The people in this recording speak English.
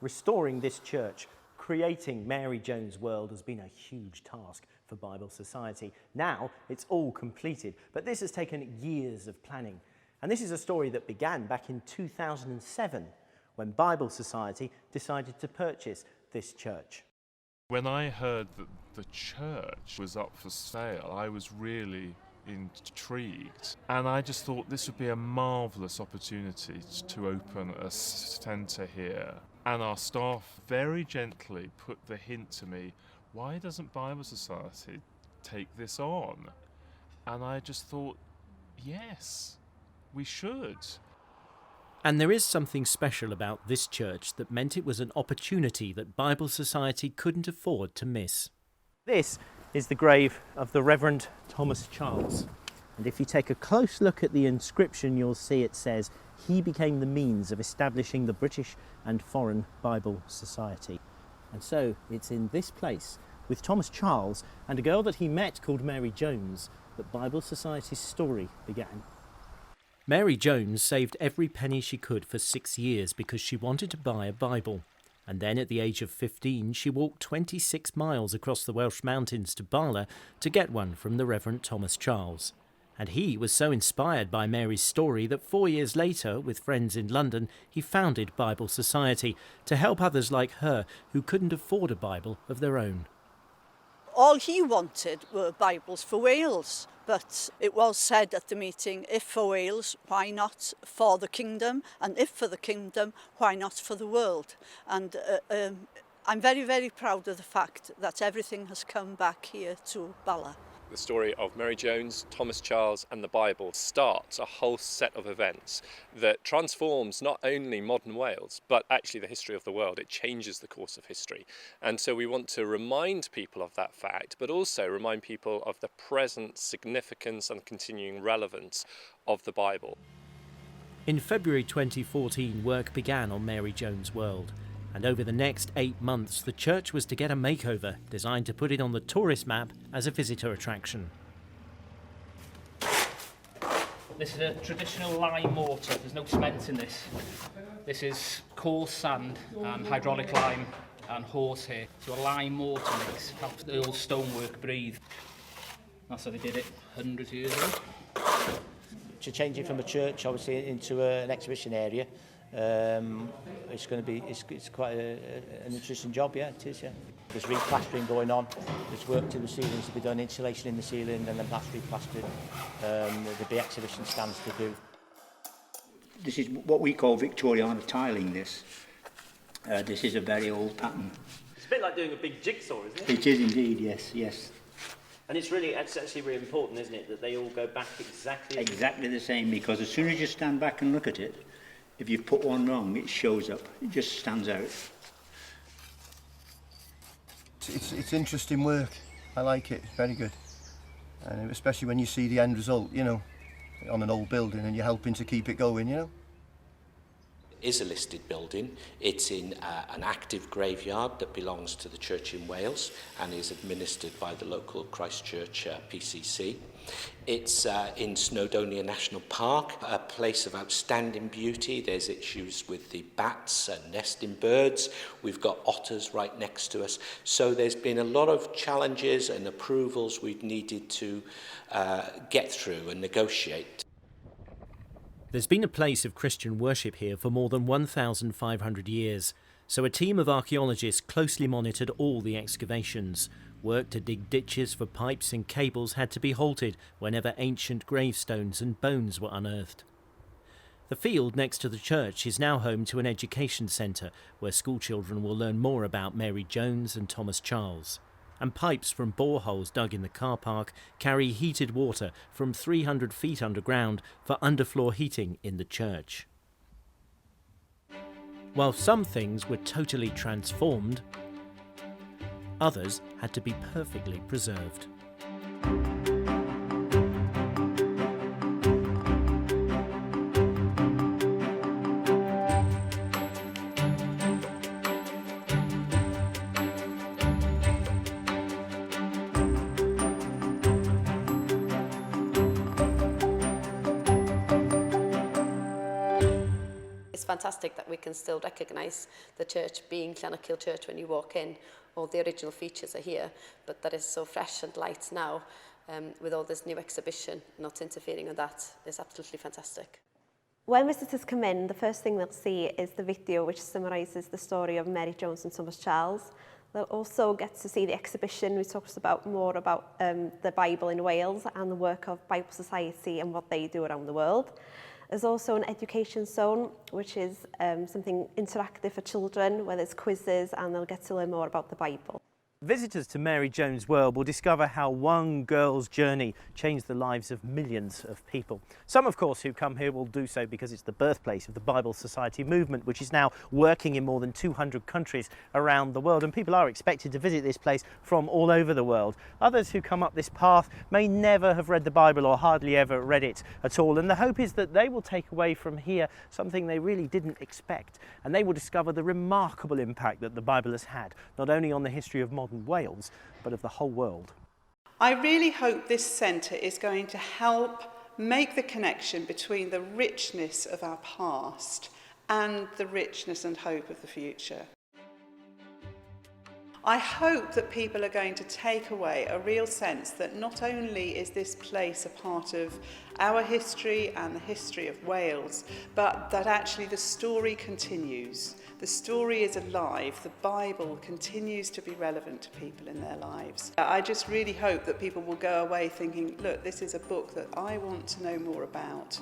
Restoring this church, creating Mary Jones' world has been a huge task for Bible Society. Now it's all completed, but this has taken years of planning. And this is a story that began back in 2007 when Bible Society decided to purchase this church. When I heard that the church was up for sale, I was really intrigued, and I just thought this would be a marvellous opportunity to open a centre here. And our staff very gently put the hint to me, why doesn't Bible Society take this on? And I just thought, yes, we should. And there is something special about this church that meant it was an opportunity that Bible Society couldn't afford to miss. This is the grave of the Reverend Thomas Charles. And if you take a close look at the inscription, you'll see it says, he became the means of establishing the British and Foreign Bible Society. And so it's in this place, with Thomas Charles and a girl that he met called Mary Jones, that Bible Society's story began. Mary Jones saved every penny she could for 6 years because she wanted to buy a Bible. And then at the age of 15, she walked 26 miles across the Welsh mountains to Bala to get one from the Reverend Thomas Charles. And he was so inspired by Mary's story that 4 years later, with friends in London, he founded Bible Society to help others like her who couldn't afford a Bible of their own. All he wanted were Bibles for Wales, but it was said at the meeting, if for Wales, why not for the kingdom? And if for the kingdom, why not for the world? And I'm very, very proud of the fact that everything has come back here to Bala. The story of Mary Jones, Thomas Charles and the Bible starts a whole set of events that transforms not only modern Wales, but actually the history of the world. It changes the course of history. And so we want to remind people of that fact, but also remind people of the present significance and continuing relevance of the Bible. In February 2014, work began on Mary Jones' world. And over the next 8 months, the church was to get a makeover designed to put it on the tourist map as a visitor attraction. This is a traditional lime mortar. There's no cement in this. This is coarse sand and hydraulic lime and horsehair. So a lime mortar mix helps the old stonework breathe. That's how they did it 100 years ago. To change it from a church, obviously, into an exhibition area, it's going to be it's quite an interesting job. Yeah, it is. Yeah, there's replastering going on. There's work to the ceilings to be done, insulation in the ceiling, and then that's replastered. There'll be exhibition stands to do. This is what we call Victoriana tiling. This is a very old pattern. It's a bit like doing a big jigsaw, isn't it? It is indeed. Yes, yes. And it's actually really important, isn't it, that they all go back exactly the same, because as soon as you stand back and look at it, if you've put one wrong, it shows up. It just stands out. It's interesting work. I like it. Very good. And especially when you see the end result, you know, on an old building, and you're helping to keep it going, you know. Is a listed building. It's in an active graveyard that belongs to the church in Wales and is administered by the local Christchurch PCC. It's in Snowdonia National Park, a place of outstanding beauty. There's issues with the bats and nesting birds. We've got otters right next to us. So there's been a lot of challenges and approvals we've needed to get through and negotiate. There's been a place of Christian worship here for more than 1,500 years, so a team of archaeologists closely monitored all the excavations. Work to dig ditches for pipes and cables had to be halted whenever ancient gravestones and bones were unearthed. The field next to the church is now home to an education centre where schoolchildren will learn more about Mary Jones and Thomas Charles. And pipes from boreholes dug in the car park carry heated water from 300 feet underground for underfloor heating in the church. While some things were totally transformed, others had to be perfectly preserved. It's fantastic that we can still recognise the church being Clannakill Church when you walk in. All the original features are here, but that is so fresh and light now with all this new exhibition. Not interfering with that is absolutely fantastic. When visitors come in, the first thing they'll see is the video which summarises the story of Mary Jones and Thomas Charles. They'll also get to see the exhibition which talks more about the Bible in Wales and the work of Bible Society and what they do around the world. There's also an education zone, which is something interactive for children, where there's quizzes and they'll get to learn more about the Bible. Visitors to Mary Jones' World will discover how one girl's journey changed the lives of millions of people. Some, of course, who come here will do so because it's the birthplace of the Bible Society movement, which is now working in more than 200 countries around the world, and people are expected to visit this place from all over the world. Others who come up this path may never have read the Bible or hardly ever read it at all, and the hope is that they will take away from here something they really didn't expect, and they will discover the remarkable impact that the Bible has had, not only on the history of modern Wales, but of the whole world. I really hope this centre is going to help make the connection between the richness of our past and the richness and hope of the future. I hope that people are going to take away a real sense that not only is this place a part of our history and the history of Wales, but that actually the story continues. The story is alive. The Bible continues to be relevant to people in their lives. I just really hope that people will go away thinking, look, this is a book that I want to know more about.